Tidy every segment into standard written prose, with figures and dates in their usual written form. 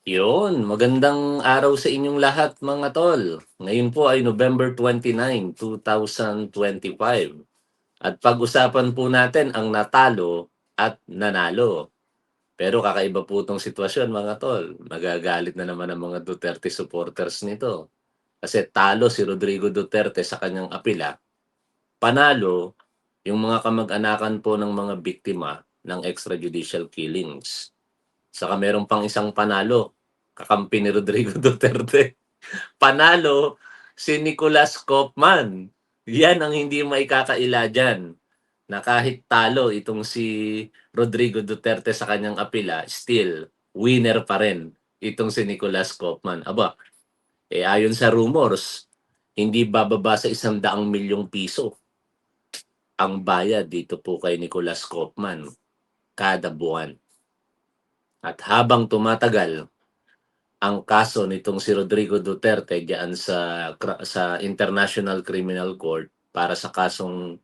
Yun, magandang araw sa inyong lahat mga tol. Ngayon po ay November 29, 2025. At pag-usapan po natin ang natalo at nanalo. Pero kakaiba po itong sitwasyon mga tol. Magagalit na naman ang mga Duterte supporters nito. Kasi talo si Rodrigo Duterte sa kanyang apela. Panalo yung mga kamag-anakan po ng mga biktima ng extrajudicial killings. Saka meron pang isang panalo, kakampi ni Rodrigo Duterte. Panalo si Nicolas Kopman. Yan ang hindi maikakaila dyan. Na kahit talo itong si Rodrigo Duterte sa kanyang apela, still, winner pa rin itong si Nicolas Kopman. Aba, ayon sa rumors, hindi bababa sa 100 milyong piso ang bayad dito po kay Nicolas Kopman kada buwan. At habang tumatagal ang kaso nitong si Rodrigo Duterte diyan sa International Criminal Court para sa kasong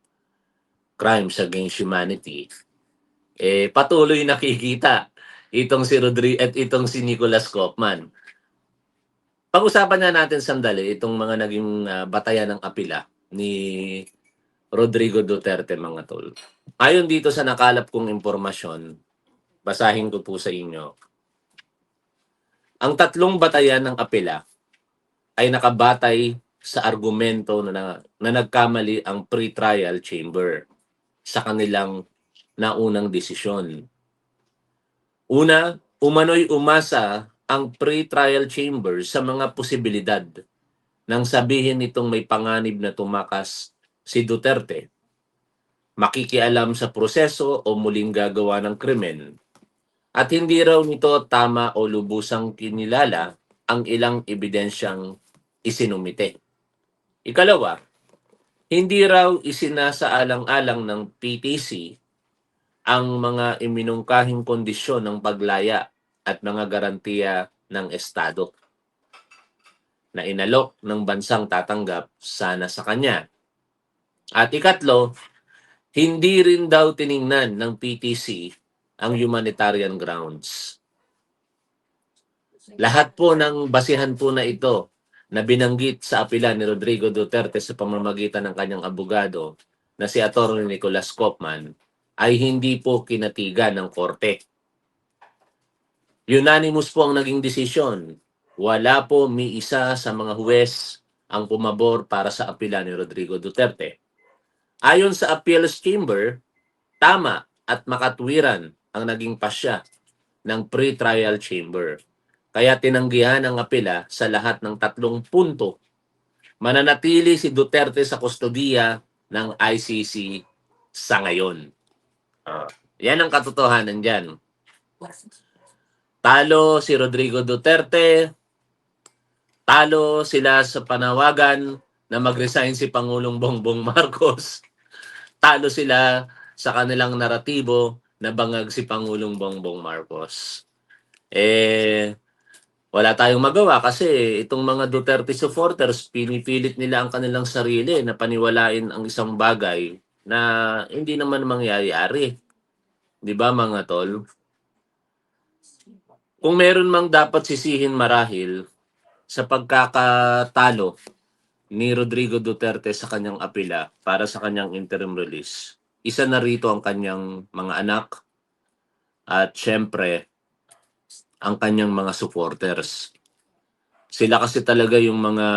crimes against humanity, patuloy nakikita itong si Rodrigo at itong si Nicolas Kopman. Pag-usapan nga natin sandali itong mga naging batayan ng apela ni Rodrigo Duterte mga tol. Ayon dito sa nakalap kong impormasyon, basahin ko po sa inyo. Ang tatlong batayan ng apela ay nakabatay sa argumento na nagkamali ang pre-trial chamber sa kanilang naunang desisyon. Una, umano'y umasa ang pre-trial chamber sa mga posibilidad nang sabihin nitong may panganib na tumakas si Duterte, makikialam sa proseso o muling gagawa ng krimen, at hindi raw nito tama o lubusang kinilala ang ilang ebidensyang isinumite. Ikalawa, hindi raw isinasaalang-alang ng PTC ang mga iminungkahing kondisyon ng paglaya at mga garantiya ng Estado na inalok ng bansang tatanggap sana sa kanya. At ikatlo, hindi rin daw tiningnan ng PTC ang humanitarian grounds. Lahat po ng basihan po na ito na binanggit sa apela ni Rodrigo Duterte sa pamamagitan ng kanyang abogado na si Atty. Nicolas Kopman ay hindi po kinatigan ng korte. Unanimous po ang naging desisyon. Wala po may isa sa mga huwes ang pumabor para sa apela ni Rodrigo Duterte. Ayon sa Appeals Chamber, tama at makatwiran ang naging pasya ng pre-trial chamber. Kaya tinanggihan ang apela sa lahat ng tatlong punto. Mananatili si Duterte sa kustodiya ng ICC sa ngayon. Yan ang katotohanan dyan. Talo si Rodrigo Duterte, talo sila sa panawagan na mag-resign si Pangulong Bongbong Marcos, talo sila sa kanilang naratibo na bangag si Pangulong Bongbong Marcos. Wala tayong magawa kasi itong mga Duterte supporters, pinipilit nila ang kanilang sarili na paniwalain ang isang bagay na hindi naman mangyayari. Di ba mga tol? Kung meron mang dapat sisihin marahil sa pagkakatalo ni Rodrigo Duterte sa kanyang apela para sa kanyang interim release, isa na rito ang kanyang mga anak at syempre ang kanyang mga supporters. Sila kasi talaga yung mga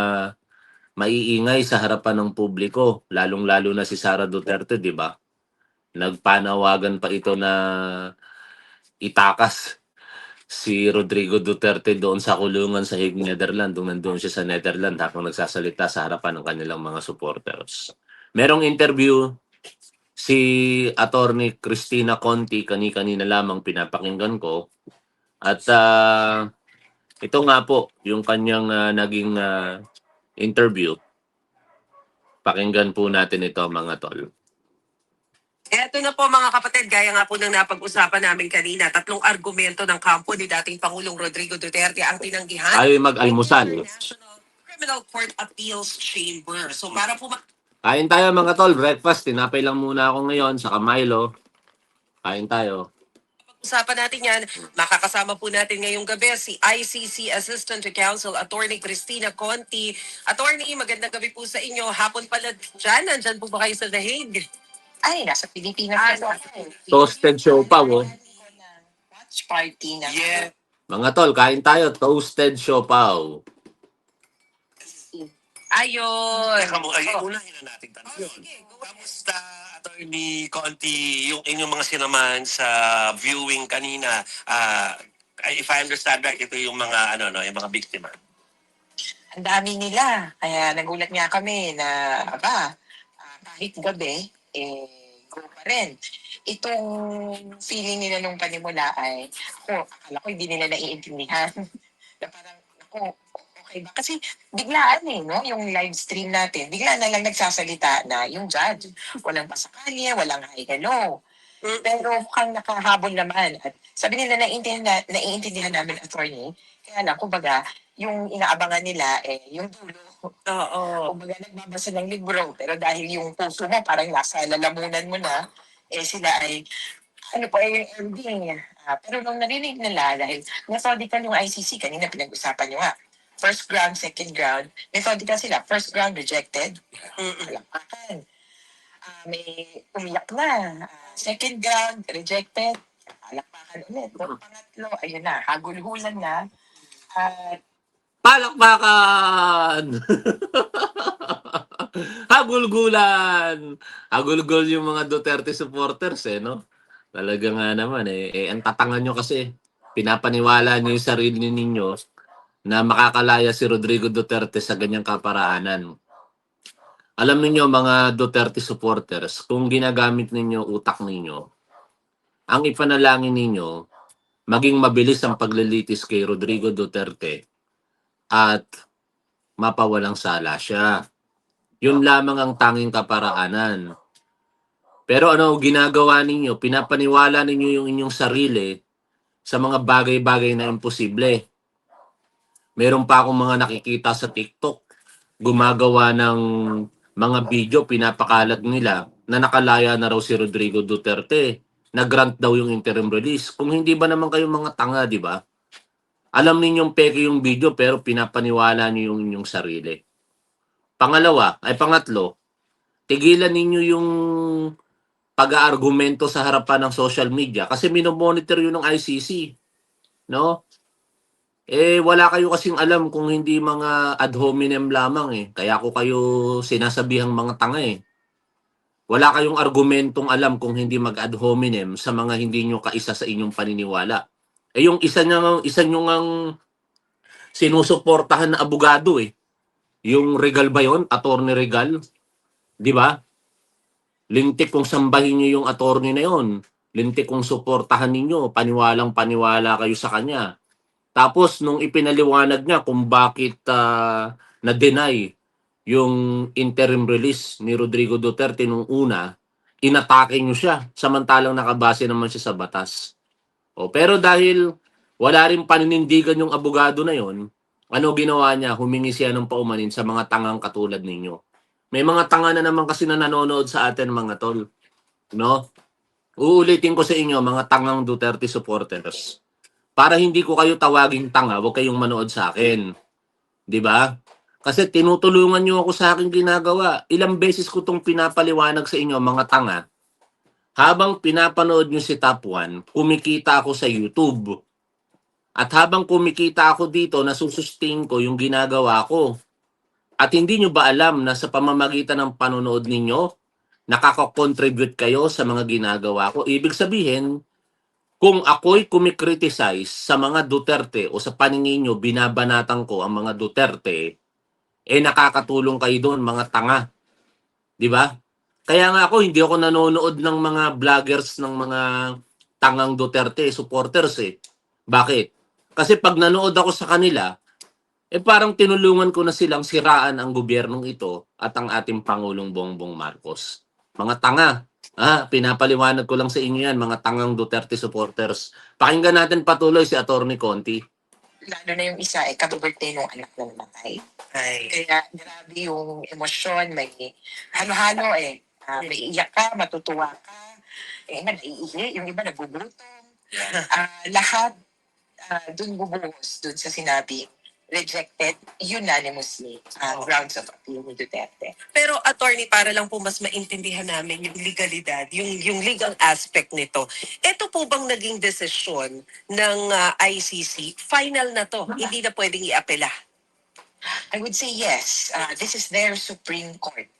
maiingay sa harapan ng publiko, lalong-lalo na si Sara Duterte, di ba? Nagpanawagan pa ito na itakas si Rodrigo Duterte doon sa kulungan sa Hague, Netherlands, doon nandun siya sa Netherlands habang nagsasalita sa harapan ng kanilang mga supporters. Merong interview si Attorney Cristina Conti kani-kanina lamang pinapakinggan ko at ito nga po yung kanyang naging interview. Pakinggan po natin ito mga tol. Eto na po mga kapatid, gaya nga po ng napag-usapan namin kanina, tatlong argumento ng kampo ni dating Pangulong Rodrigo Duterte ang tinanggihan Ay mag-almusal. International Criminal Court Appeals Chamber. So para po Kain tayo mga tol, breakfast. Tinapay lang muna ako ngayon sa Milo. Kain tayo. Usapan natin yan. Makakasama po natin ngayong gabi si ICC Assistant to Counsel Attorney Cristina Conti. Attorney, magandang gabi po sa inyo. Hapon pala dyan. Nandyan po ba kayo sa The Hague? Ay, nasa Pilipinas na Toasted siopaw, oh. watch party na. Yeah. Mga tol, kain tayo. Toasted siopaw. Ayun. Teka mo, ay, Oh. unahin na natin tanong Oh, yun. sige, go ahead. Kamusta, Attorney Conti, yung inyong mga sinaman sa viewing kanina? If I understand right, ito yung mga, yung mga biktima. Ang dami nila. Kaya nagulat nga kami na, kahit gabi, go pa rin. Itong feeling nila nung panimula ay, akala ko hindi nila naiintindihan. Na parang, okay ba? Kasi biglaan no? Yung live stream natin, bigla na lang nagsasalita na yung judge. Walang pasakali, walang hi, hello. Pero mukhang nakahabol naman. At sabi nila, naiintindihan namin, attorney. Kaya lang, kumbaga, yung inaabangan nila, yung dulo. Oo. Kumbaga, nagbabasa ng libro. Pero dahil yung puso mo, parang nasa lalamunan mo na, sila ay, yung ending. Pero nung narinig nila, dahil methodical yung ICC, kanina pinag-usapan nyo nga, first ground, second ground, methodical sila. First ground, rejected. Palakpakan. May umiyak na. Second ground, rejected. Palakpakan ulit. Nung pangatlo, ayun na, hagulhulan na. At Palakpakan! Hagulgulan! Hagulgol yung mga Duterte supporters, no? Talaga nga naman, ang tatangan nyo kasi. Pinapaniwala nyo yung sarili ninyo na makakalaya si Rodrigo Duterte sa ganyang kaparaanan. Alam niyo mga Duterte supporters, kung ginagamit ninyo utak ninyo, ang ipanalangin ninyo, maging mabilis ang paglilitis kay Rodrigo Duterte at mapawalang sala siya. Yun lamang ang tanging kaparaanan. Pero ano ginagawa ninyo? Pinapaniwala ninyo yung inyong sarili sa mga bagay-bagay na imposible. Meron pa akong mga nakikita sa TikTok, gumagawa ng mga video, pinapakalat nila na nakalaya na raw si Rodrigo Duterte. Nag-grant daw yung interim release. Kung hindi ba naman kayo mga tanga, di ba? Alam ninyong peke yung video pero pinapaniwala niyo yung inyong sarili. Pangatlo, tigilan ninyo yung pag-aargumento sa harapan ng social media kasi minomonitor yun ng ICC. No? Wala kayo kasing alam kung hindi mga ad hominem lamang Kaya ko kayo sinasabihang mga tanga Wala kayong argumentong alam kung hindi mag-ad hominem sa mga hindi nyo kaisa sa inyong paniniwala. Yung isa nyo ngang sinusuportahan na abogado Yung Regal ba yun? Attorney Regal? Di ba? Lintik kung sambahin nyo yung attorney na yun. Lintik kung suportahan ninyo. Paniwalang paniwala kayo sa kanya. Tapos nung ipinaliwanag niya kung bakit na-deny yung interim release ni Rodrigo Duterte nung una, inatake niyo siya samantalang nakabase naman siya sa batas. Pero dahil wala rin paninindigan yung abogado na yon, ano ginawa niya? Humingi siya ng paumanin sa mga tangang katulad ninyo. May mga tanga na naman kasi na nanonood sa atin mga tol. No? Uulitin ko sa inyo mga tangang Duterte supporters. Para hindi ko kayo tawaging tanga, huwag kayong manood sa akin. 'Di ba? Kasi tinutulungan niyo ako sa aking ginagawa. Ilang beses ko tong pinapaliwanag sa inyo mga tanga. Habang pinapanood niyo si Top 1, kumikita ako sa YouTube. At habang kumikita ako dito, nasusustain ko yung ginagawa ko. At hindi nyo ba alam na sa pamamagitan ng panonood ninyo, nakaka-contribute kayo sa mga ginagawa ko? Ibig sabihin, kung ako'y kumikriticize sa mga Duterte o sa paningin nyo, binabanatan ko ang mga Duterte, nakakatulong kayo doon, mga tanga. Di ba? Kaya nga ako, hindi ako nanonood ng mga vloggers ng mga tangang Duterte supporters Bakit? Kasi pag nanood ako sa kanila, parang tinulungan ko na silang siraan ang gobyernong ito at ang ating Pangulong Bongbong Marcos. Mga tanga. Pinapaliwanag ko lang sa inyo yan, mga tangang Duterte supporters. Pakinggan natin patuloy si Attorney Conti. lalo na yung isa, kabibirthday nung anak na namatay. Kaya grabe yung emosyon, may halo-halo may iyak ka, matutuwa ka, iba naiihi, yung iba nagugutom. Yeah. Lahat dun bubuhos dun sa sinabi rejected unanimously ang grounds of appeal ni Duterte. Pero attorney, para lang po mas maintindihan namin yung legalidad, yung legal aspect nito. Ito po bang naging desisyon ng ICC? Final na to, hindi na pwedeng iapela. I would say yes. This is their Supreme Court.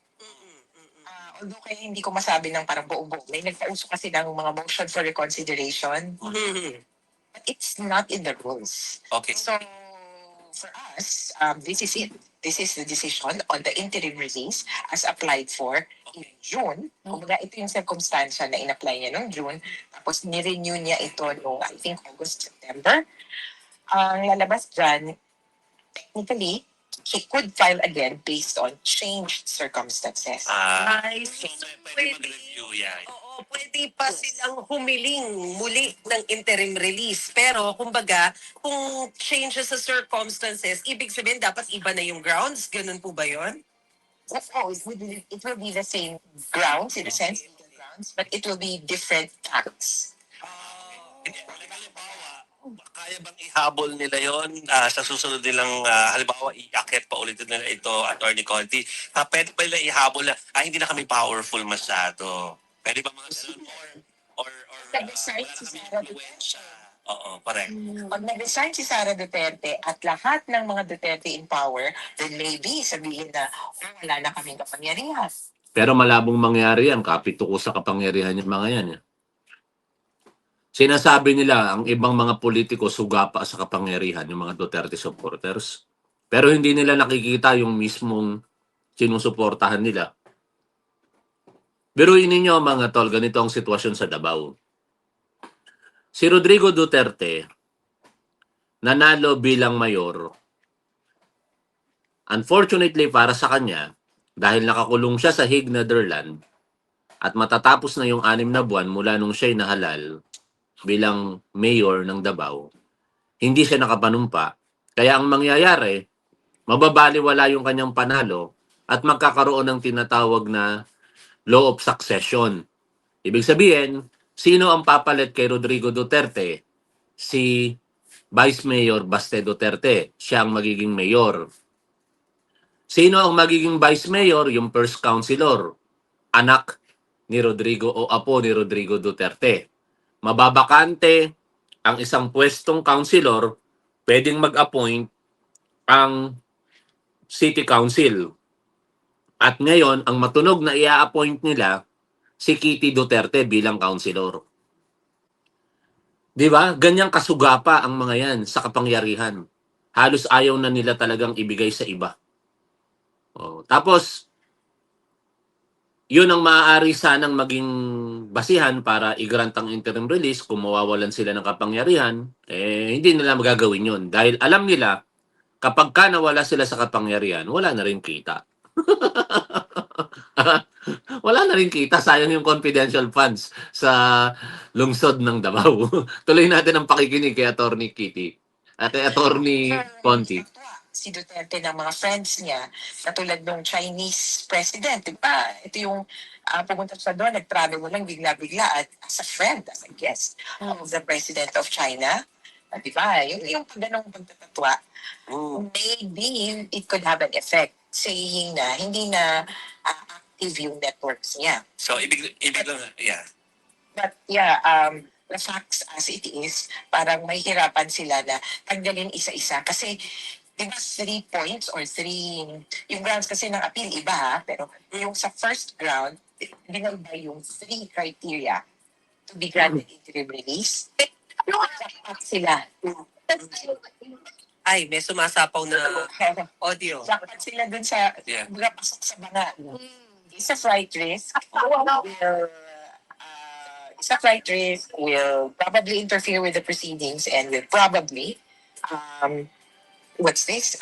Although kaya hindi ko masabi ng parang buo-buo. May nagpauso kasi ng mga motion for reconsideration. Mhm. But it's not in the rules. Okay. So, for us, this is it. This is the decision on the interim release as applied for in June. Kumbaga, ito yung circumstansya na in-apply niya noong June. Tapos, nirenew niya ito noong, I think, August, September. Ang lalabas dyan, technically, he could file again based on changed circumstances. Ay, So, so pwede mag-review yan. Oo, pwede pa silang humiling muli ng interim release. Pero, kumbaga, kung changes sa circumstances, ibig sabihin dapat iba na yung grounds? Ganun po ba yun? It will be the same grounds, in a sense, legal grounds, but it will be different facts. Hindi, halimbawa, kaya bang ihabol nila yon sa susunod nilang, halimbawa, iakyat pa ulit nila ito, Attorney Conti, pwede ba nila ihabol na, hindi na kami powerful masyado? Pwede ba mga ganun? Or Nag-resign wala na si kami Sara influensya? Oo, correct. Pag nag-resign si Sara Duterte at lahat ng mga Duterte in power, then maybe sabihin na, wala na kaming kapangyarihan. Pero malabong mangyari yan, kapito ko sa kapangyarihan yung mga yan. Sinasabi nila ang ibang mga politiko suga pa sa kapangyarihan, yung mga Duterte supporters. Pero hindi nila nakikita yung mismong sinusuportahan nila. Biruin ninyo mga tol, ganito ang sitwasyon sa Davao. Si Rodrigo Duterte, nanalo bilang mayor. Unfortunately para sa kanya, dahil nakakulong siya sa Hague, Netherlands, at matatapos na yung 6 na buwan mula nung siya'y nahalal bilang mayor ng Davao, hindi siya nakapanumpa. Kaya ang mangyayari, mababaliwala yung kanyang panalo at magkakaroon ng tinatawag na law of succession. Ibig sabihin, sino ang papalit kay Rodrigo Duterte? Si Vice Mayor Baste Duterte. Siya ang magiging mayor. Sino ang magiging Vice Mayor? Yung first councilor. Anak ni Rodrigo o apo ni Rodrigo Duterte. Mababakante ang isang pwestong councilor, pwedeng mag-appoint ang city council. At ngayon, ang matunog na i-appoint nila, si Kitty Duterte bilang councilor. Di ba? Ganyang kasugapa ang mga yan sa kapangyarihan. Halos ayaw na nila talagang ibigay sa iba. Tapos, yun ang maaari sanang maging basihan para i-grant ang interim release kung mawawalan sila ng kapangyarihan, hindi nila magagawin yun. Dahil alam nila, kapag ka nawala sila sa kapangyarihan, wala na rin kita. Wala na rin kita. Sayang yung confidential funds sa lungsod ng Davao. Tuloy natin ang pakikinig kay Attorney Kitty at kay Attorney Conti. Si Duterte ng mga friends niya, katulad ng Chinese president, di ba? Ito yung pumunta sa doon, nag-travel mo lang bigla-bigla at as a friend, as a guest of the president of China. Di ba? Yung ganong pagtatatwa, maybe it could have an effect saying na hindi na active yung networks niya. So, ibig lang, yeah. But yeah, the facts as it is, parang may hirapan sila na tanggalin isa-isa. Kasi, di ba 3 points or 3, yung grounds kasi ng appeal iba ha, pero yung sa first ground, binalba yung 3 criteria to be granted interim release. Jackpot sila. Ay, may sumasapaw na audio. Jackpot sila dun sa, Yeah. pasok sa mga. Isa flight risk will isa flight risk will probably interfere with the proceedings and will probably what's this?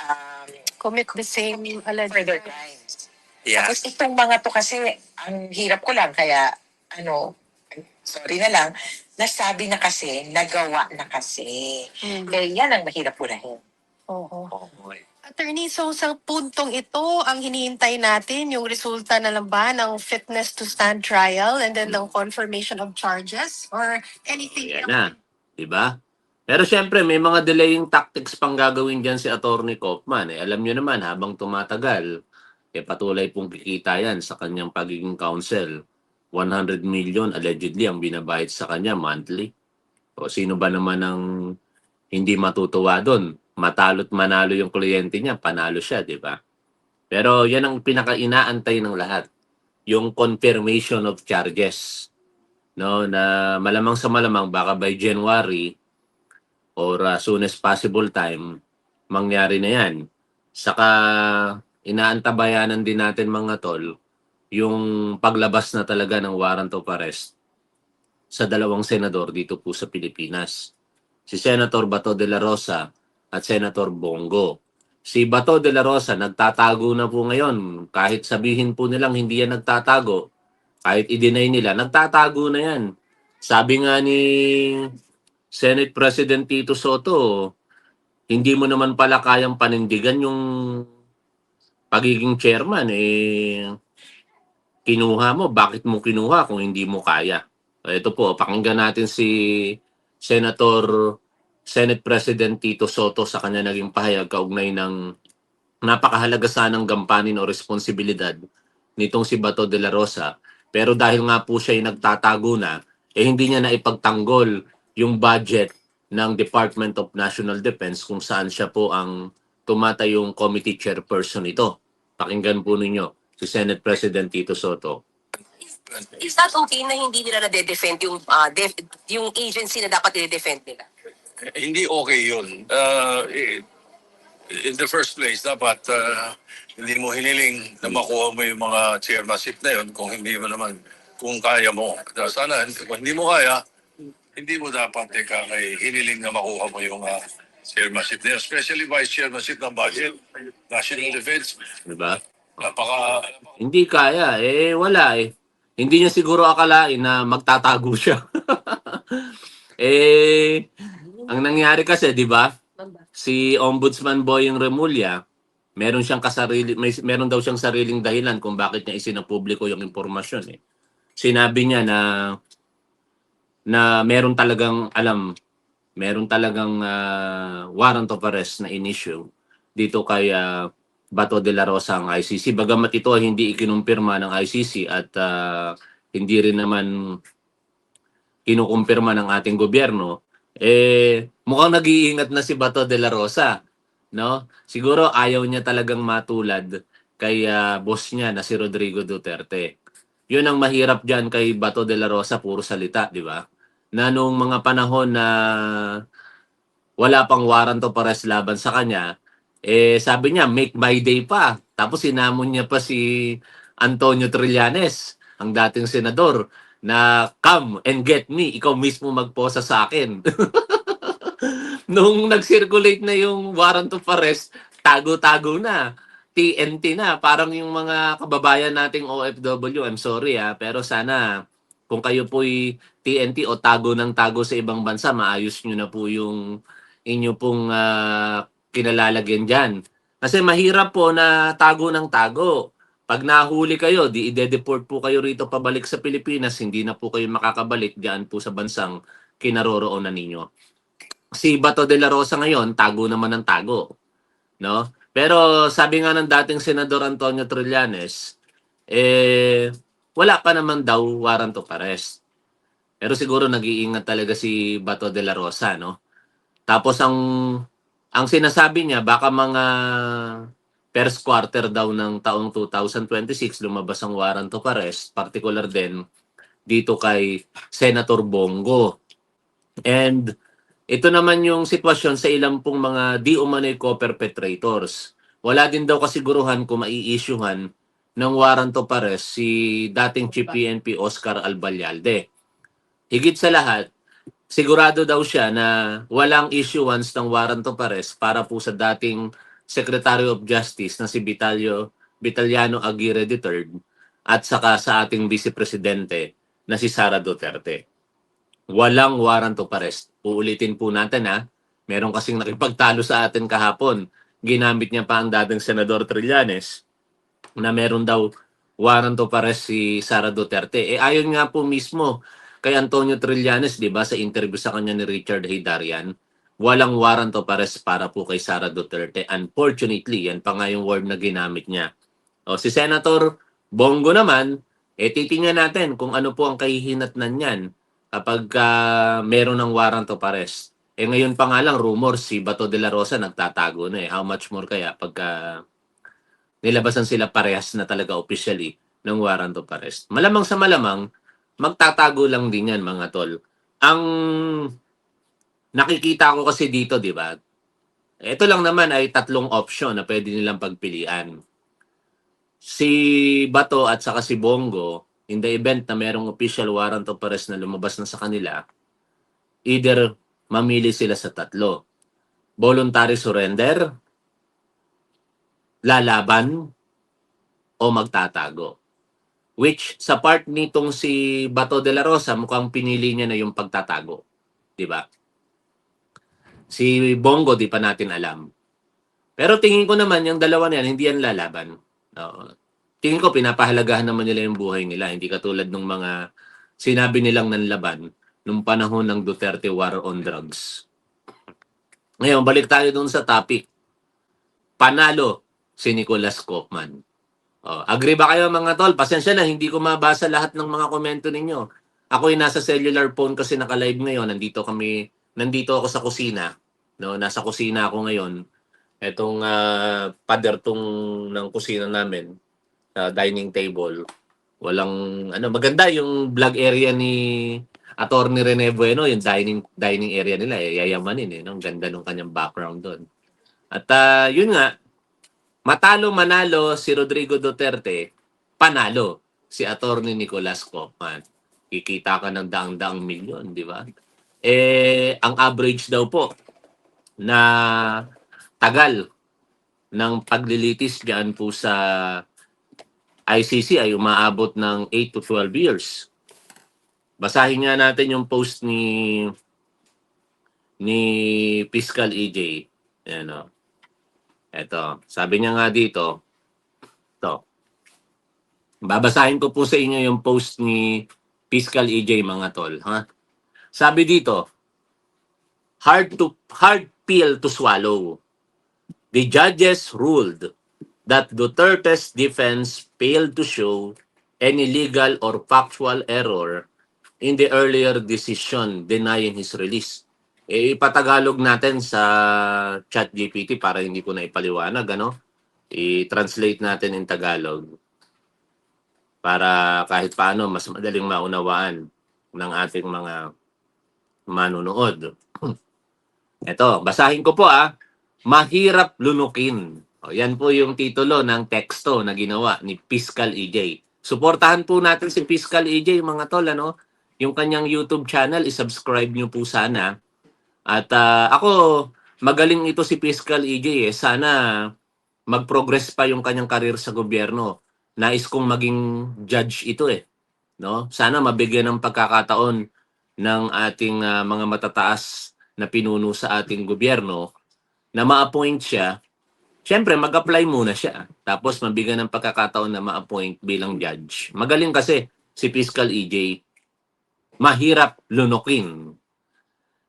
Commit the same alleged Further crimes. Yeah. Tapos itong mga to kasi, ang hirap ko lang, kaya sorry na lang, nasabi na kasi, nagawa na kasi. Kaya yan ang mahirap purahin. Oo. Okay. Attorney, so sa puntong ito, ang hinihintay natin yung resulta na lang ba ng fitness to stand trial and then ng confirmation of charges or anything Yan na. 'di ba? Pero siyempre may mga delaying tactics pang gagawin diyan si Attorney Kaufman, eh. Alam niyo naman habang tumatagal, eh, patuloy pong kikita 'yan sa kanyang pagiging counsel. 100 million allegedly ang binabayad sa kanya monthly. O sino ba naman ang hindi matutuwa do'n? Matalo't manalo yung kliyente niya, panalo siya, 'di ba? Pero 'yan ang pinaka-inaantay ng lahat, yung confirmation of charges, 'no, na malamang sa malamang baka by January or soonest possible time, mangyari na 'yan. Saka inaantabayanan din natin mga tol, yung paglabas na talaga ng warrant of arrest sa dalawang senador dito po sa Pilipinas. Si Senator Bato de la Rosa at Senator Bongo. Si Bato de la Rosa nagtatago na po ngayon. Kahit sabihin po nilang hindi yan nagtatago, kahit i-deny nila, nagtatago na yan. Sabi nga ni Senate President Tito Soto, hindi mo naman pala kayang panindigan yung pagiging chairman. Kinuha mo, bakit mo kinuha kung hindi mo kaya? Ito po, pakinggan natin si Senate President Tito Soto sa kanya naging pahayag kaugnay ng napakahalaga sanang gampanin o responsibilidad nitong si Bato de la Rosa. Pero dahil nga po siya ay nagtatago na, hindi niya na ipagtanggol yung budget ng Department of National Defense kung saan siya po ang tumatayong committee chairperson nito. Pakinggan po ninyo si Senate President Tito Soto. Is that okay na hindi nila na-defend yung, yung agency na dapat i-defend nila? Hindi okay yun. In the first place, dapat hindi mo hiniling na makuha mo yung mga chairmanship na yun kung hindi mo naman, kung kaya mo. Sana, kung hindi mo kaya, hindi mo dapat hiniling na makuha mo yung chairmanship na yun. Especially vice chairmanship ng budget, national defense. Diba? Napaka... Hindi kaya. Wala eh. Hindi niya siguro akalain na magtatago siya. Ang nangyari kasi, di ba? Si Ombudsman Boyeng Remulla, meron daw siyang sariling dahilan kung bakit niya isinapubliko yung impormasyon eh. Sinabi niya na meron talagang warrant of arrest na in-issue dito kay Bato de la Rosa ang ICC. Bagamat ito ay hindi ikinumpirma ng ICC at hindi rin naman kinukumpirma ng ating gobyerno, mukhang nag-iingat na si Bato de la Rosa, no? Siguro ayaw niya talagang matulad kay boss niya na si Rodrigo Duterte. 'Yun ang mahirap diyan kay Bato de la Rosa, puro salita, di ba? Na nung mga panahon na wala pang warrant of arrest laban sa kanya, sabi niya, make my day pa. Tapos sinamon niya pa si Antonio Trillanes, ang dating senador, na come and get me, ikaw mismo magposa sa akin. Nung nag-circulate na yung warrant of arrest, tago-tago na. TNT na. Parang yung mga kababayan nating OFW, I'm sorry pero sana kung kayo po'y TNT o tago ng tago sa ibang bansa, maayos nyo na po yung inyo pong kinalalagyan dyan. Kasi mahirap po na tago ng tago. Pag nahuli kayo, di ide-deport po kayo rito pabalik sa Pilipinas, hindi na po kayo makakabalik diyan po sa bansang kinaroroonan ninyo. Si Bato de la Rosa ngayon, tago naman ng tago, no? Pero sabi nga ng dating Senador Antonio Trillanes, wala pa naman daw warrant of arrest. Pero siguro nag-iingat talaga si Bato de la Rosa, no? Tapos ang sinasabi niya, baka mga first quarter daw ng taong 2026 lumabas ang warrant of arrest, particular din dito kay Senator Bongo. And ito naman yung sitwasyon sa ilang pong mga di umano'y co-perpetrators. Wala din daw kasiguruhan kung mai-issuehan ng warrant of arrest si dating Chief PNP Oscar Albayalde. Higit sa lahat, sigurado daw siya na walang issuance ng warrant of arrest para po sa dating Secretary of Justice na si Vitaliano Aguirre III at saka sa ating Vice Presidente na si Sara Duterte. Walang warrant of arrest. Uulitin po natin meron kasing nakipagtalo sa atin kahapon. Ginamit niya pa ang dating Senador Trillanes na meron daw warrant of arrest si Sara Duterte. Ayon nga po mismo kay Antonio Trillanes, 'di ba, sa interview sa kanya ni Richard Haydarian, walang warrant of arrest para po kay Sara Duterte. Unfortunately, yan pa nga yung word na ginamit niya. O si Senator Bongo naman, titingnan natin kung ano po ang kahihinatnan niyan kapag meron ng warrant of arrest. Ngayon pa nga lang, rumor si Bato de la Rosa nagtatago na eh. How much more kaya pagka nilabasan sila parehas na talaga officially ng warrant of arrest. Malamang sa malamang, magtatago lang din yan mga tol. Ang nakikita ko kasi dito, di ba? Ito lang naman ay tatlong option na pwede nilang pagpilian. Si Bato at saka si Bongo, in the event na merong official warrant of arrest na lumabas na sa kanila, either mamili sila sa tatlo. Voluntary surrender, lalaban, o magtatago. Which sa part nitong si Bato de la Rosa, mukhang pinili niya na yung pagtatago. Di ba? Si Bongo, di pa natin alam. Pero tingin ko naman, yung dalawa na yan, hindi yan lalaban. Tingin ko, pinapahalagahan naman nila yung buhay nila. Hindi katulad ng mga sinabi nilang nanlaban nung panahon ng Duterte War on Drugs. Ngayon, balik tayo dun sa topic. Panalo si Nicolas Kaufman. Agree ba kayo mga tol? Pasensya na, hindi ko mabasa lahat ng mga komento ninyo. Ako'y nasa cellular phone kasi naka-live ngayon. Nandito ako sa kusina. No? Nasa kusina ako ngayon. Etong pader tong ng kusina namin, dining table. Walang maganda yung vlog area ni Attorney Rene Bueno, yung dining area nila, yayamanin eh, no? Ang ganda ng kanyang background doon. At yun nga, matalo manalo si Rodrigo Duterte, panalo si Attorney Nicolas Kaufman. Kikita ka ng daang-daang milyon, di ba? Ang average daw po na tagal ng paglilitis diyan po sa ICC ay umaabot ng 8 to 12 years. Basahin nga natin yung post ni Fiscal EJ. Ayan o. Ito, sabi niya nga dito, ito. Babasahin ko po sa inyo yung post ni Fiscal EJ mga tol, ha? Sabi dito, hard pill to swallow. The judges ruled that Duterte's defense failed to show any legal or factual error in the earlier decision denying his release. Ipatagalog natin sa ChatGPT para hindi ko na ipaliwanag, I-translate natin in Tagalog para kahit paano mas madaling maunawaan ng ating mga manunood. Ito, basahin ko po Mahirap lunukin. Yan po yung titulo ng teksto na ginawa ni Fiscal EJ. Suportahan po natin si Fiscal EJ mga tol, Yung kanyang YouTube channel, i-subscribe nyo po sana. At ako, magaling ito si Fiscal EJ Sana mag-progress pa yung kanyang karir sa gobyerno. Nais kong maging judge ito no? Sana mabigyan ng pagkakataon ng ating mga matataas na pinuno sa ating gobyerno na ma-appoint siya. Siyempre, mag-apply muna siya. Tapos mabigyan ng pagkakataon na ma-appoint bilang judge. Magaling kasi si Fiscal EJ. Mahirap lunukin.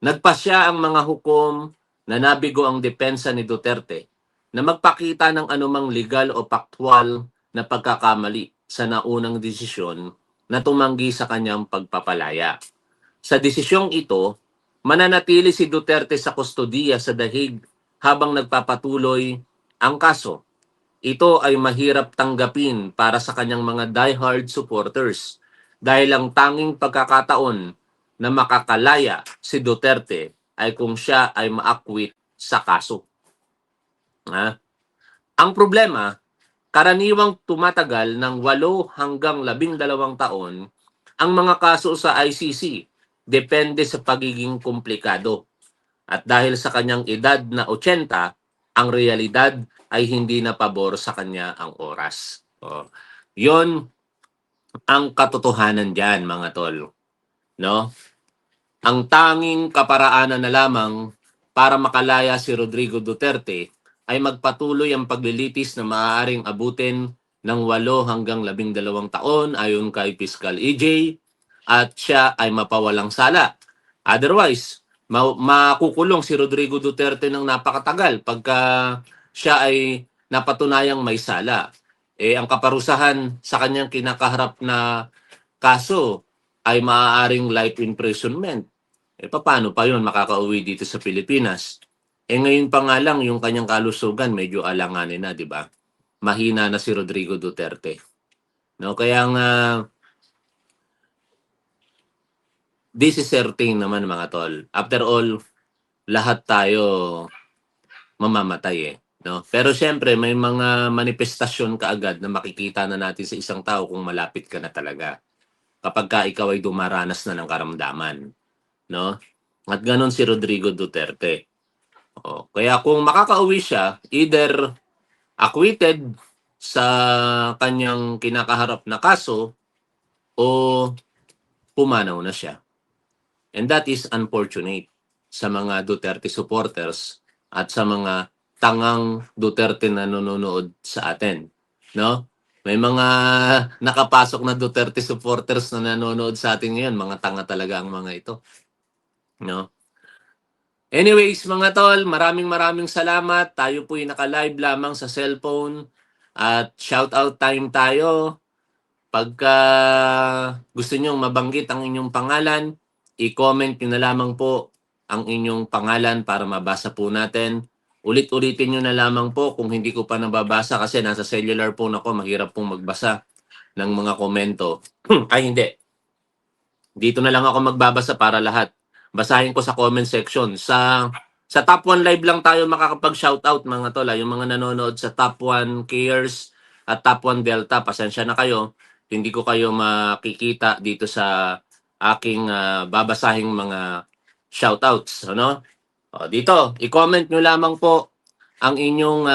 Nagpasya ang mga hukom na nabigo ang depensa ni Duterte na magpakita ng anumang legal o factual na pagkakamali sa naunang desisyon na tumanggi sa kanyang pagpapalaya. Sa desisyong ito, mananatili si Duterte sa kustodiya sa dahig habang nagpapatuloy ang kaso. Ito ay mahirap tanggapin para sa kanyang mga diehard supporters dahil ang tanging pagkakataon na makakalaya si Duterte ay kung siya ay ma-acquit sa kaso. Ang problema, karaniwang tumatagal ng 8 hanggang 12 taon ang mga kaso sa ICC, depende sa pagiging komplikado. At dahil sa kanyang edad na 80, ang realidad ay hindi na pabor sa kanya ang oras. Yon ang katotohanan diyan mga tol. No? Ang tanging kaparaanan na lamang para makalaya si Rodrigo Duterte ay magpatuloy ang paglilitis na maaaring abutin ng 8 hanggang 12 taon ayon kay Fiscal EJ at siya ay mapawalang sala. Otherwise, makukulong si Rodrigo Duterte ng napakatagal pagka siya ay napatunayang may sala. Ang kaparusahan sa kanyang kinakaharap na kaso ay maaaring life imprisonment. Paano pa yun makakauwi dito sa Pilipinas? Ngayon pa nga lang yung kanyang kalusugan medyo alanganin na, di ba? Mahina na si Rodrigo Duterte. No, kaya nga this is certain naman mga tol. After all, lahat tayo mamamatay no? Pero syempre may mga manifestasyon kaagad na makikita na natin sa isang tao kung malapit ka na talaga. Kapag ka ikaw ay dumaranas na ng karamdaman, no? At ganon si Rodrigo Duterte. Kaya kung makakauwi siya, either acquitted sa kanyang kinakaharap na kaso o pumanaw na siya. And that is unfortunate sa mga Duterte supporters at sa mga tangang Duterte na nanonood sa atin, no? May mga nakapasok na Duterte supporters na nanonood sa atin ngayon, mga tanga talaga ang mga ito, no? Anyways, mga tol, maraming salamat. Tayo po'y naka-live lamang sa cellphone at shoutout time tayo. Pagka gusto nyong mabanggit ang inyong pangalan, i-comment nyo na lamang po ang inyong pangalan para mabasa po natin. Ulit-ulitin nyo na lamang po kung hindi ko pa nababasa kasi nasa cellular phone ako, mahirap pong magbasa ng mga komento. Ay hindi. Dito na lang ako magbabasa para lahat. Basahin ko sa comment section. Sa top 1 live lang tayo makakapag-shoutout mga tol. Yung mga nanonood sa top 1 Cares at top 1 Delta, pasensya na kayo. Hindi ko kayo makikita dito sa aking babasahing mga shoutouts. Ano? Dito, i-comment nyo lamang po ang inyong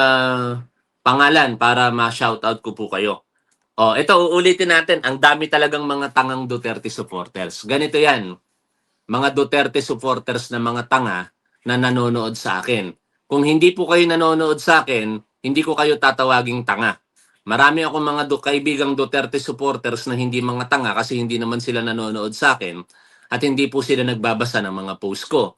pangalan para ma-shoutout ko po kayo. Ito, uulitin natin. Ang dami talagang mga tangang Duterte supporters. Ganito yan. Mga Duterte supporters na mga tanga na nanonood sa akin. Kung hindi po kayo nanonood sa akin, hindi ko kayo tatawaging tanga. Marami akong mga kaibigang Duterte supporters na hindi mga tanga kasi hindi naman sila nanonood sa akin at hindi po sila nagbabasa ng mga post ko.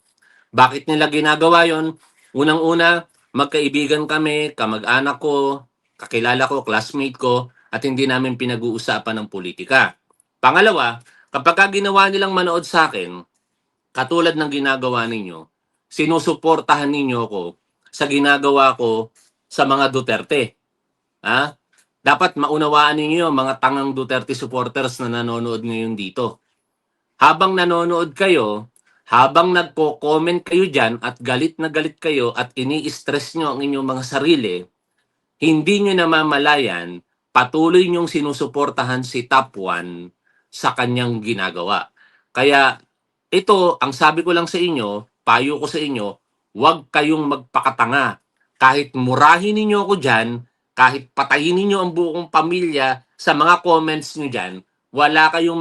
Bakit nila ginagawa yon? Unang-una, magkaibigan kami, kamag-anak ko, kakilala ko, classmate ko, at hindi namin pinag-uusapan ng politika. Pangalawa, kapag ginawa nilang manood sa akin, katulad ng ginagawa ninyo, sinusuportahan ninyo ko sa ginagawa ko sa mga Duterte. Dapat maunawaan ninyo mga tangang Duterte supporters na nanonood ngayon dito. Habang nanonood kayo, habang nagko-comment kayo dyan at galit na galit kayo at ini-stress nyo ang inyong mga sarili, hindi nyo namamalayan, patuloy nyong sinusuportahan si Top 1 sa kanyang ginagawa. Kaya ito, ang sabi ko lang sa inyo, payo ko sa inyo, huwag kayong magpakatanga. Kahit murahin ninyo ako dyan, kahit patayin ninyo ang buong pamilya sa mga comments nyo dyan, wala kayong